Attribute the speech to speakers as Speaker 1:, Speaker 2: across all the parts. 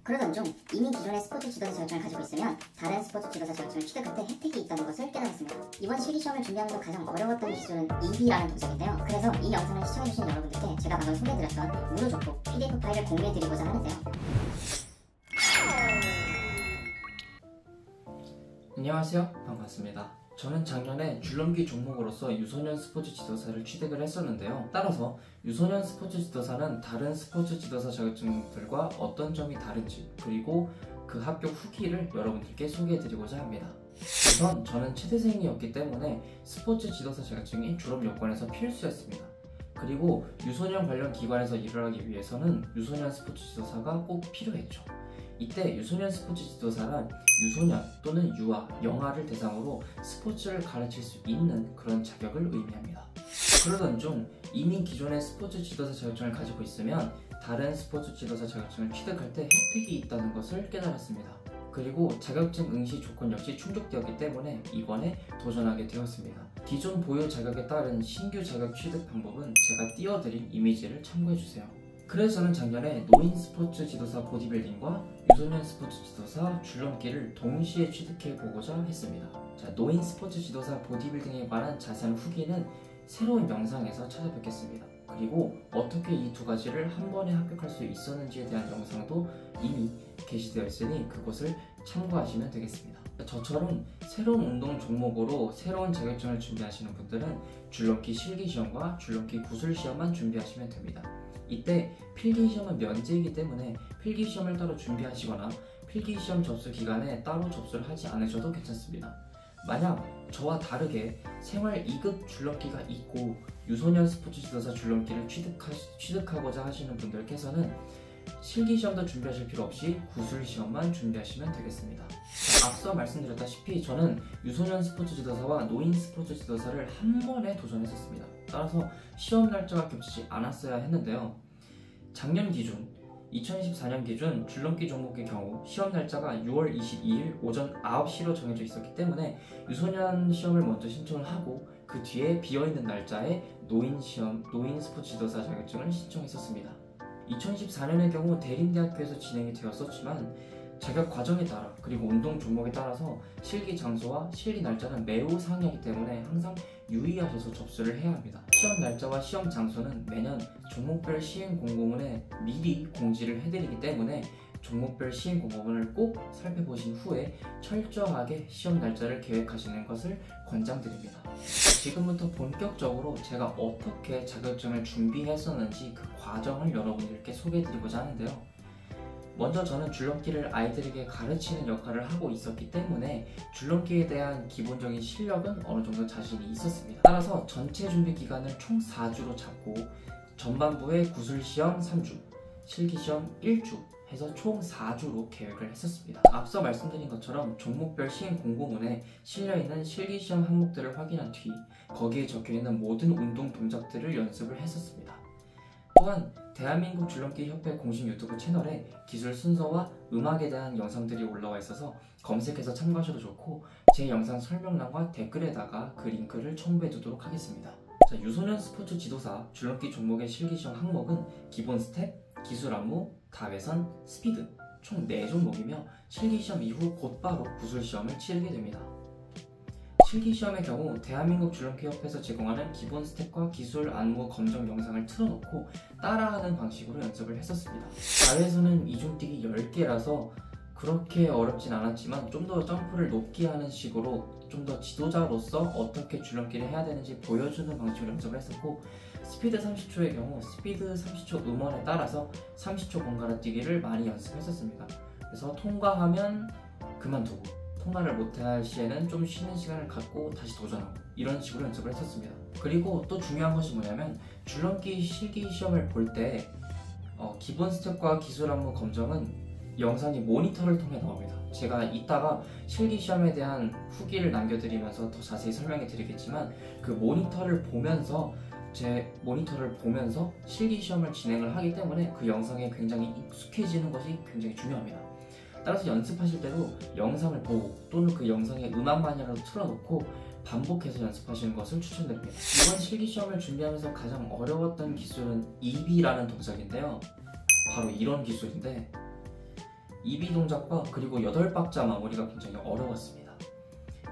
Speaker 1: 그러던 중 이미 기존의 스포츠 지도사 자격증을 가지고 있으면 다른 스포츠 지도사 자격증을 취득할 때 혜택이 있다는 것을 깨달았습니다. 이번 실기시험을 준비하면서 가장 어려웠던 기술은 EB라는 동작인데요. 그래서 이 영상을 시청해주신 여러분들께 제가 방금 소개해드렸던 무료 족보 PDF 파일을 공유해드리고자 하는데요.
Speaker 2: 안녕하세요, 반갑습니다. 저는 작년에 줄넘기 종목으로서 유소년 스포츠 지도사를 취득을 했었는데요. 따라서 유소년 스포츠 지도사는 다른 스포츠 지도사 자격증들과 어떤 점이 다른지, 그리고 그 합격 후기를 여러분들께 소개해드리고자 합니다. 우선 저는 체대생이었기 때문에 스포츠 지도사 자격증이 졸업 요건에서 필수였습니다. 그리고 유소년 관련 기관에서 일을 하기 위해서는 유소년 스포츠 지도사가 꼭 필요했죠. 이때 유소년 스포츠 지도사란 유소년 또는 유아, 영아를 대상으로 스포츠를 가르칠 수 있는 그런 자격을 의미합니다. 그러던 중 이미 기존의 스포츠 지도사 자격증을 가지고 있으면 다른 스포츠 지도사 자격증을 취득할 때 혜택이 있다는 것을 깨달았습니다. 그리고 자격증 응시 조건 역시 충족되었기 때문에 이번에 도전하게 되었습니다. 기존 보유 자격에 따른 신규 자격 취득 방법은 제가 띄워드린 이미지를 참고해주세요. 그래서 저는 작년에 노인 스포츠 지도사 보디빌딩과 유소년 스포츠 지도사 줄넘기를 동시에 취득해보고자 했습니다. 자, 노인 스포츠 지도사 보디빌딩에 관한 자세한 후기는 새로운 영상에서 찾아뵙겠습니다. 그리고 어떻게 이 두 가지를 한 번에 합격할 수 있었는지에 대한 영상도 이미 게시되어 있으니 그것을 참고하시면 되겠습니다. 저처럼 새로운 운동 종목으로 새로운 자격증을 준비하시는 분들은 줄넘기 실기시험과 줄넘기 구술시험만 준비하시면 됩니다. 이때 필기시험은 면제이기 때문에 필기시험을 따로 준비하시거나 필기시험 접수 기간에 따로 접수를 하지 않으셔도 괜찮습니다. 만약 저와 다르게 생활 2급 줄넘기가 있고 유소년 스포츠 지도사 줄넘기를 취득하고자 하시는 분들께서는 실기시험도 준비하실 필요 없이 구술시험만 준비하시면 되겠습니다. 앞서 말씀드렸다시피 저는 유소년 스포츠 지도사와 노인 스포츠 지도사를 한 번에 도전했었습니다. 따라서 시험 날짜가 겹치지 않았어야 했는데요. 작년 기준, 2024년 기준 줄넘기 종목의 경우 시험 날짜가 6월 22일 오전 9시로 정해져 있었기 때문에 유소년 시험을 먼저 신청을 하고 그 뒤에 비어있는 날짜에 노인 스포츠 지도사 자격증을 신청했었습니다. 2014년의 경우 대림대학교에서 진행이 되었었지만 자격 과정에 따라 그리고 운동 종목에 따라서 실기 장소와 실기 날짜는 매우 상이하기 때문에 항상 유의하셔서 접수를 해야 합니다. 시험 날짜와 시험 장소는 매년 종목별 시행 공고문에 미리 공지를 해드리기 때문에 종목별 시행 공고문을 꼭 살펴보신 후에 철저하게 시험 날짜를 계획하시는 것을 권장드립니다. 지금부터 본격적으로 제가 어떻게 자격증을 준비했었는지 그 과정을 여러분들께 소개해드리고자 하는데요. 먼저 저는 줄넘기를 아이들에게 가르치는 역할을 하고 있었기 때문에 줄넘기에 대한 기본적인 실력은 어느 정도 자신이 있었습니다. 따라서 전체 준비 기간을 총 4주로 잡고 전반부에 구술시험 3주, 실기시험 1주 해서 총 4주로 계획을 했었습니다. 앞서 말씀드린 것처럼 종목별 시행 공고문에 실려있는 실기시험 항목들을 확인한 뒤 거기에 적혀있는 모든 운동 동작들을 연습을 했었습니다. 또한 대한민국 줄넘기 협회 공식 유튜브 채널에 기술 순서와 음악에 대한 영상들이 올라와 있어서 검색해서 참고하셔도 좋고 제 영상 설명란과 댓글에다가 그 링크를 첨부해 두도록 하겠습니다. 자, 유소년 스포츠 지도사 줄넘기 종목의 실기시험 항목은 기본 스텝, 기술 안무, 다회선, 스피드 총 4종목이며 실기시험 이후 곧바로 구술시험을 치르게 됩니다. 실기시험의 경우 대한민국 줄넘기 협회에서 제공하는 기본 스텝과 기술 안무 검정 영상을 틀어놓고 따라하는 방식으로 연습을 했었습니다. 다회선은 이중뛰기 10개라서 그렇게 어렵진 않았지만 좀 더 점프를 높게 하는 식으로 좀 더 지도자로서 어떻게 줄넘기를 해야 되는지 보여주는 방식으로 연습을 했었고 스피드 30초의 경우 스피드 30초 음원에 따라서 30초 번갈아 뛰기를 많이 연습했었습니다. 그래서 통과하면 그만두고 통과를 못할 시에는 좀 쉬는 시간을 갖고 다시 도전하고 이런 식으로 연습을 했었습니다. 그리고 또 중요한 것이 뭐냐면 줄넘기 실기시험을 볼 때 기본 스텝과 기술 안무 검정은 영상이 모니터를 통해 나옵니다. 제가 이따가 실기시험에 대한 후기를 남겨드리면서 더 자세히 설명해 드리겠지만 그 모니터를 보면서 제 모니터를 보면서 실기시험을 진행을 하기 때문에 그 영상에 굉장히 익숙해지는 것이 굉장히 중요합니다. 따라서 연습하실 때도 영상을 보고 또는 그 영상의 음악만이라도 틀어놓고 반복해서 연습하시는 것을 추천드립니다. 이번 실기시험을 준비하면서 가장 어려웠던 기술은 EB라는 동작인데요. 바로 이런 기술인데 EB 동작과 그리고 8박자 마무리가 굉장히 어려웠습니다.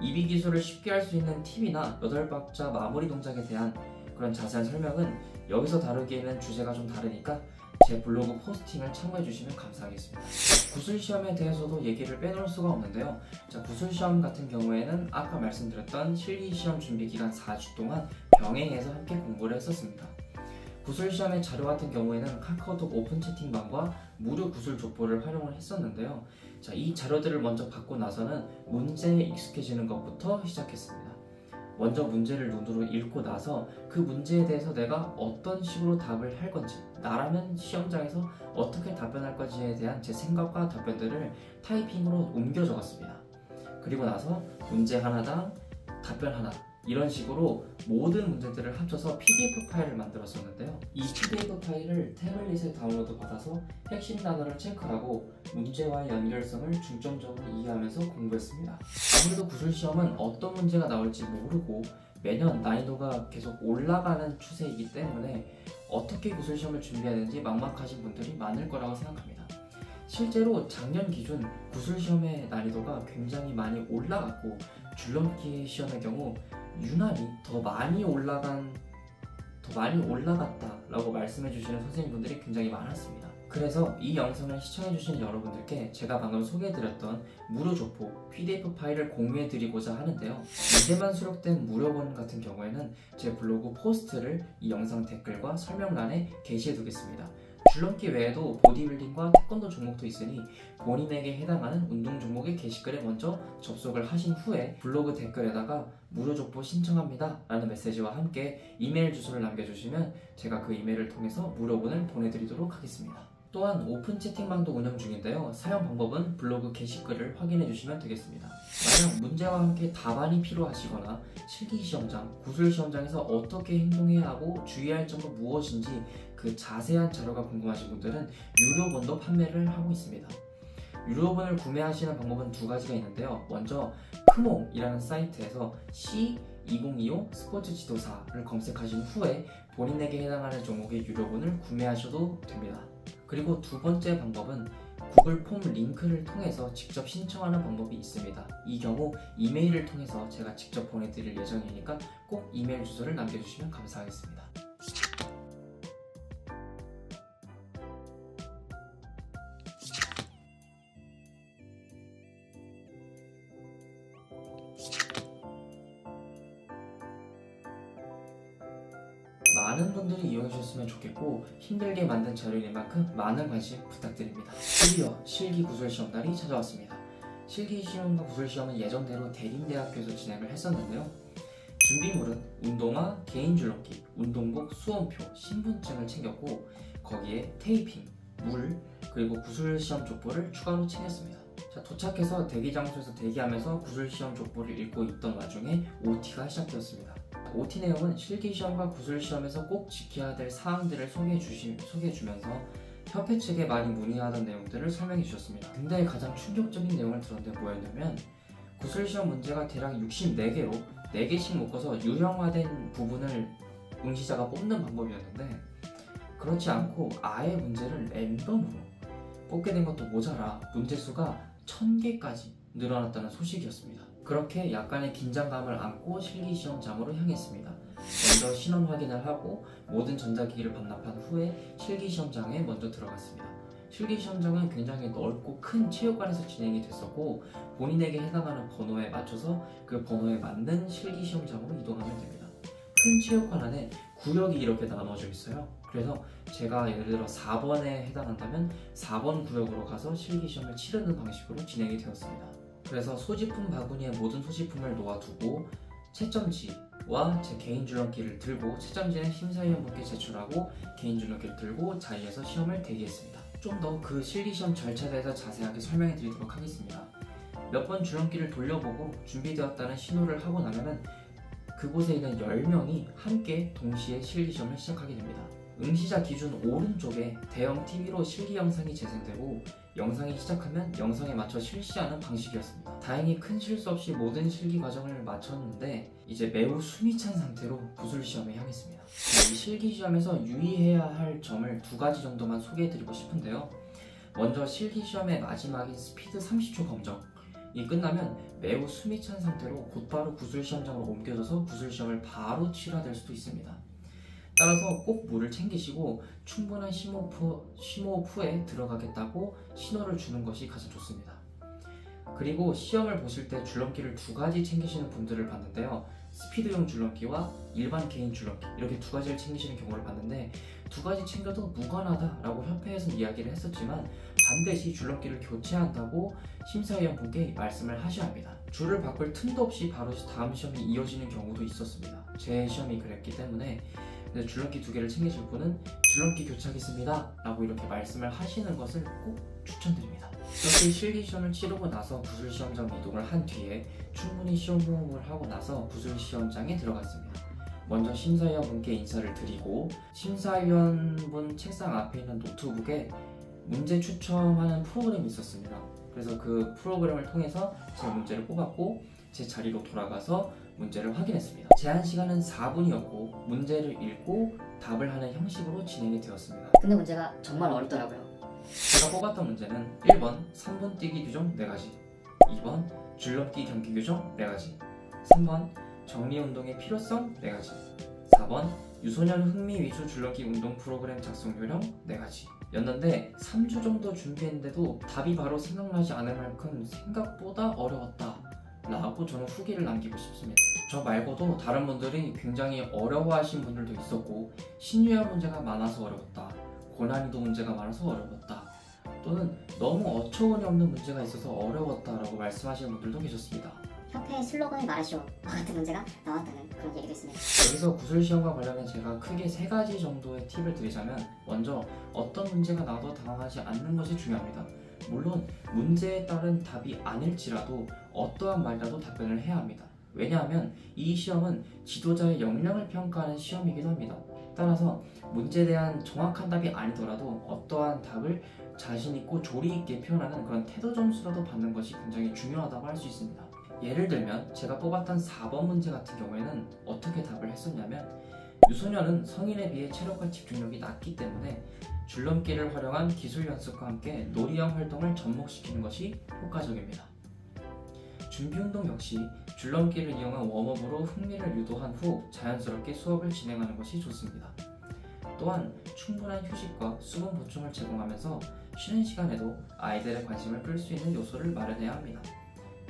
Speaker 2: EB 기술을 쉽게 할 수 있는 팁이나 8박자 마무리 동작에 대한 그런 자세한 설명은 여기서 다루기에는 주제가 좀 다르니까 제 블로그 포스팅을 참고해 주시면 감사하겠습니다. 구술시험에 대해서도 얘기를 빼놓을 수가 없는데요. 자, 구술시험 같은 경우에는 아까 말씀드렸던 실기시험 준비기간 4주 동안 병행해서 함께 공부를 했었습니다. 구술시험의 자료 같은 경우에는 카카오톡 오픈 채팅방과 무료 구술 족보를 활용을 했었는데요. 자, 이 자료들을 먼저 받고 나서는 문제에 익숙해지는 것부터 시작했습니다. 먼저 문제를 눈으로 읽고 나서 그 문제에 대해서 내가 어떤 식으로 답을 할 건지, 나라면 시험장에서 어떻게 답변할 건지에 대한 제 생각과 답변들을 타이핑으로 옮겨 적었습니다. 그리고 나서 문제 하나당 답변 하나, 이런 식으로 모든 문제들을 합쳐서 PDF 파일을 만들었었는데요. 이 PDF 파일을 태블릿에 다운로드 받아서 핵심 단어를 체크하고 문제와의 연결성을 중점적으로 이해하면서 공부했습니다. 아무래도 구술시험은 어떤 문제가 나올지 모르고 매년 난이도가 계속 올라가는 추세이기 때문에 어떻게 구술시험을 준비해야 되는지 막막하신 분들이 많을 거라고 생각합니다. 실제로 작년 기준 구술시험의 난이도가 굉장히 많이 올라갔고 줄넘기 시험의 경우 유난히 더 많이 올라갔다라고 말씀해 주시는 선생님분들이 굉장히 많았습니다. 그래서 이 영상을 시청해 주시는 여러분들께 제가 방금 소개해드렸던 무료 족보 PDF 파일을 공유해 드리고자 하는데요. 이제만 수록된 무료본 같은 경우에는 제 블로그 포스트를 이 영상 댓글과 설명란에 게시해 두겠습니다. 줄넘기 외에도 보디빌딩과 태권도 종목도 있으니 본인에게 해당하는 운동 종목의 게시글에 먼저 접속을 하신 후에 블로그 댓글에다가 무료 족보 신청합니다 라는 메시지와 함께 이메일 주소를 남겨주시면 제가 그 이메일을 통해서 무료본을 보내드리도록 하겠습니다. 또한 오픈 채팅방도 운영 중인데요. 사용 방법은 블로그 게시글을 확인해 주시면 되겠습니다. 만약 문제와 함께 답안이 필요하시거나 실기시험장, 구술시험장에서 어떻게 행동해야 하고 주의할 점은 무엇인지 그 자세한 자료가 궁금하신 분들은 유료본도 판매를 하고 있습니다. 유료본을 구매하시는 방법은 두 가지가 있는데요. 먼저 크몽이라는 사이트에서 C2025 스포츠 지도사를 검색하신 후에 본인에게 해당하는 종목의 유료본을 구매하셔도 됩니다. 그리고 두 번째 방법은 구글 폼 링크를 통해서 직접 신청하는 방법이 있습니다. 이 경우 이메일을 통해서 제가 직접 보내드릴 예정이니까 꼭 이메일 주소를 남겨주시면 감사하겠습니다. 많은 분들이 이용해 주셨으면 좋겠고 힘들게 만든 자료인 만큼 많은 관심 부탁드립니다. 드디어 실기 구술시험날이 찾아왔습니다. 실기시험과 구술시험은 예정대로 대림대학교에서 진행을 했었는데요. 준비물은 운동화, 개인 줄넘기, 운동복, 수험표, 신분증을 챙겼고 거기에 테이핑, 물, 그리고 구술시험 족보를 추가로 챙겼습니다. 자, 도착해서 대기 장소에서 대기하면서 구술시험 족보를 읽고 있던 와중에 OT가 시작되었습니다. OT 내용은 실기시험과 구술시험에서 꼭 지켜야 될 사항들을 소개해주면서 협회 측에 많이 문의하던 내용들을 설명해 주셨습니다. 근데 가장 충격적인 내용을 들었는데 뭐였냐면 구술시험 문제가 대략 64개로 4개씩 묶어서 유형화된 부분을 응시자가 뽑는 방법이었는데 그렇지 않고 아예 문제를 랜덤으로 뽑게 된 것도 모자라 문제수가 1000개까지 늘어났다는 소식이었습니다. 그렇게 약간의 긴장감을 안고 실기시험장으로 향했습니다. 먼저 신원 확인을 하고 모든 전자기기를 반납한 후에 실기시험장에 먼저 들어갔습니다. 실기시험장은 굉장히 넓고 큰 체육관에서 진행이 됐었고 본인에게 해당하는 번호에 맞춰서 그 번호에 맞는 실기시험장으로 이동하면 됩니다. 큰 체육관 안에 구역이 이렇게 나눠져 있어요. 그래서 제가 예를 들어 4번에 해당한다면 4번 구역으로 가서 실기시험을 치르는 방식으로 진행이 되었습니다. 그래서 소지품 바구니에 모든 소지품을 놓아두고 채점지와 제 개인 줄넘기를 들고 채점지는 심사위원분께 제출하고 개인 줄넘기를 들고 자리에서 시험을 대기했습니다. 좀 더 그 실기시험 절차에 대해서 자세하게 설명해 드리도록 하겠습니다. 몇 번 줄넘기를 돌려보고 준비되었다는 신호를 하고 나면은 그곳에 있는 10명이 함께 동시에 실기시험을 시작하게 됩니다. 응시자 기준 오른쪽에 대형 TV로 실기 영상이 재생되고 영상이 시작하면 영상에 맞춰 실시하는 방식이었습니다. 다행히 큰 실수 없이 모든 실기 과정을 마쳤는데 이제 매우 숨이 찬 상태로 구술시험에 향했습니다. 이 실기시험에서 유의해야 할 점을 2가지 정도만 소개해드리고 싶은데요. 먼저 실기시험의 마지막인 스피드 30초 검정이 끝나면 매우 숨이 찬 상태로 곧바로 구술시험장으로 옮겨져서 구술시험을 바로 치러야 될 수도 있습니다. 따라서 꼭 물을 챙기시고 충분한 심호흡 후에 들어가겠다고 신호를 주는 것이 가장 좋습니다. 그리고 시험을 보실 때 줄넘기를 두 가지 챙기시는 분들을 봤는데요. 스피드용 줄넘기와 일반 개인 줄넘기 이렇게 두 가지를 챙기시는 경우를 봤는데 두 가지 챙겨도 무관하다라고 협회에서는 이야기를 했었지만 반드시 줄넘기를 교체한다고 심사위원분께 말씀을 하셔야 합니다. 줄을 바꿀 틈도 없이 바로 다음 시험이 이어지는 경우도 있었습니다. 제 시험이 그랬기 때문에 줄넘기 두 개를 챙기실 분은 줄넘기 교체하겠습니다 라고 이렇게 말씀을 하시는 것을 꼭 추천드립니다. 이렇게 실기시험을 치르고 나서 구술시험장 이동을 한 뒤에 충분히 시험 호흡을 하고 나서 구술시험장에 들어갔습니다. 먼저 심사위원분께 인사를 드리고 심사위원분 책상 앞에 있는 노트북에 문제 추첨하는 프로그램이 있었습니다. 그래서 그 프로그램을 통해서 제 문제를 뽑았고 제 자리로 돌아가서 문제를 확인했습니다. 제한 시간은 4분이었고 문제를 읽고 답을 하는 형식으로 진행이 되었습니다.
Speaker 3: 근데 문제가 정말 어렵더라고요.
Speaker 2: 제가 뽑았던 문제는 1번 3분 뛰기 규정 4가지, 2번 줄넘기 경기 규정 4가지, 3번 정리운동의 필요성 4가지, 4번 유소년 흥미 위주 줄넘기 운동 프로그램 작성 요령 4가지 였는데 3주 정도 준비했는데도 답이 바로 생각나지 않을 만큼 생각보다 어려웠다 라고 저는 후기를 남기고 싶습니다. 저 말고도 다른 분들이 굉장히 어려워하신 분들도 있었고 신유형 문제가 많아서 어려웠다, 고난이도 문제가 많아서 어려웠다, 또는 너무 어처구니 없는 문제가 있어서 어려웠다 라고 말씀하시는 분들도 계셨습니다.
Speaker 1: 협회의 슬로건을 말하시오 같은 문제가 나왔다는 그런 얘기도 있습니다.
Speaker 2: 여기서 구술시험과 관련해 제가 크게 3가지 정도의 팁을 드리자면, 먼저 어떤 문제가 나와도 당황하지 않는 것이 중요합니다. 물론 문제에 따른 답이 아닐지라도 어떠한 말이라도 답변을 해야 합니다. 왜냐하면 이 시험은 지도자의 역량을 평가하는 시험이기도 합니다. 따라서 문제에 대한 정확한 답이 아니더라도 어떠한 답을 자신있고 조리있게 표현하는 그런 태도 점수라도 받는 것이 굉장히 중요하다고 할 수 있습니다. 예를 들면 제가 뽑았던 4번 문제 같은 경우에는 어떻게 답을 했었냐면, 유소년은 성인에 비해 체력과 집중력이 낮기 때문에 줄넘기를 활용한 기술 연습과 함께 놀이형 활동을 접목시키는 것이 효과적입니다. 준비운동 역시 줄넘기를 이용한 웜업으로 흥미를 유도한 후 자연스럽게 수업을 진행하는 것이 좋습니다. 또한 충분한 휴식과 수분 보충을 제공하면서 쉬는 시간에도 아이들의 관심을 끌 수 있는 요소를 마련해야 합니다.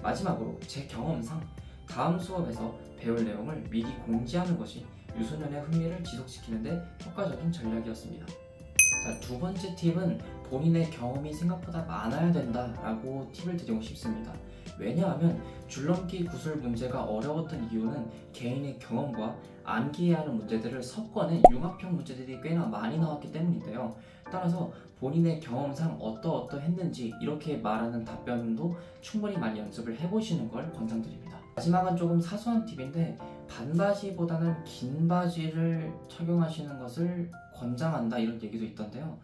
Speaker 2: 마지막으로 제 경험상 다음 수업에서 배울 내용을 미리 공지하는 것이 유소년의 흥미를 지속시키는 데 효과적인 전략이었습니다. 자, 두 번째 팁은 본인의 경험이 생각보다 많아야 된다라고 팁을 드리고 싶습니다. 왜냐하면 줄넘기 구술 문제가 어려웠던 이유는 개인의 경험과 암기해야 하는 문제들을 섞어낸 융합형 문제들이 꽤나 많이 나왔기 때문인데요. 따라서 본인의 경험상 어떠했는지 이렇게 말하는 답변도 충분히 많이 연습을 해보시는 걸 권장드립니다. 마지막은 조금 사소한 팁인데, 반바지보다는 긴 바지를 착용하시는 것을 권장한다 이런 얘기도 있던데요.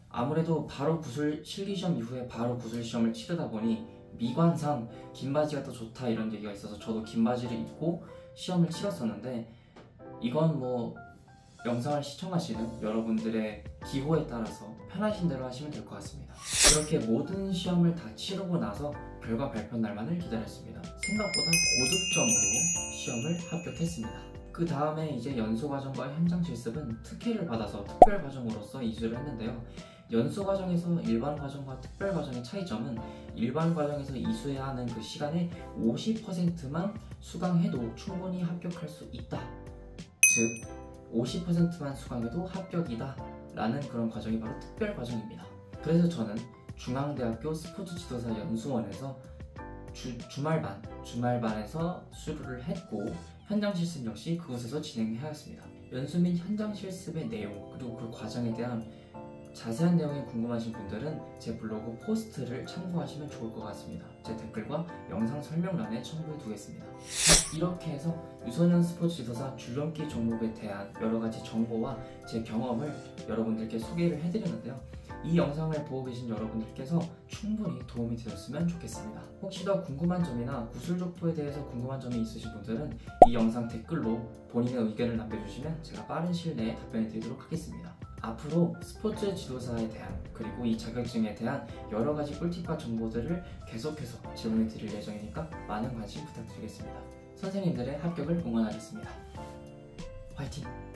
Speaker 2: 아무래도 바로 구술 실기시험 이후에 바로 구술 시험을 치르다 보니 미관상 긴 바지가 더 좋다 이런 얘기가 있어서 저도 긴 바지를 입고 시험을 치렀었는데, 이건 영상을 시청하시는 여러분들의 기호에 따라서 편하신 대로 하시면 될 것 같습니다. 그렇게 모든 시험을 다 치르고 나서 결과 발표 날만을 기다렸습니다. 생각보다 고득점으로 시험을 합격했습니다. 그 다음에 이제 연수과정과 현장 실습은 특혜를 받아서 특별과정으로서 이수를 했는데요. 연수과정에서 일반과정과 특별과정의 차이점은 일반과정에서 이수해야 하는 그 시간의 50%만 수강해도 충분히 합격할 수 있다. 즉 50%만 수강해도 합격이다 라는 그런 과정이 바로 특별과정입니다. 그래서 저는 중앙대학교 스포츠지도사 연수원에서 주말반에서 수료를 했고, 현장 실습 역시 그곳에서 진행하였습니다. 연수 및 현장 실습의 내용 그리고 그 과정에 대한 자세한 내용이 궁금하신 분들은 제 블로그 포스트를 참고하시면 좋을 것 같습니다. 제 댓글과 영상 설명란에 첨부해 두겠습니다. 이렇게 해서 유소년 스포츠 지도사 줄넘기 종목에 대한 여러가지 정보와 제 경험을 여러분들께 소개를 해드렸는데요. 이 영상을 보고 계신 여러분들께서 충분히 도움이 되셨으면 좋겠습니다. 혹시 더 궁금한 점이나 구술족보에 대해서 궁금한 점이 있으신 분들은 이 영상 댓글로 본인의 의견을 남겨주시면 제가 빠른 시일 내에 답변해 드리도록 하겠습니다. 앞으로 스포츠 지도사에 대한 그리고 이 자격증에 대한 여러 가지 꿀팁과 정보들을 계속해서 제공해 드릴 예정이니까 많은 관심 부탁드리겠습니다. 선생님들의 합격을 응원하겠습니다. 화이팅!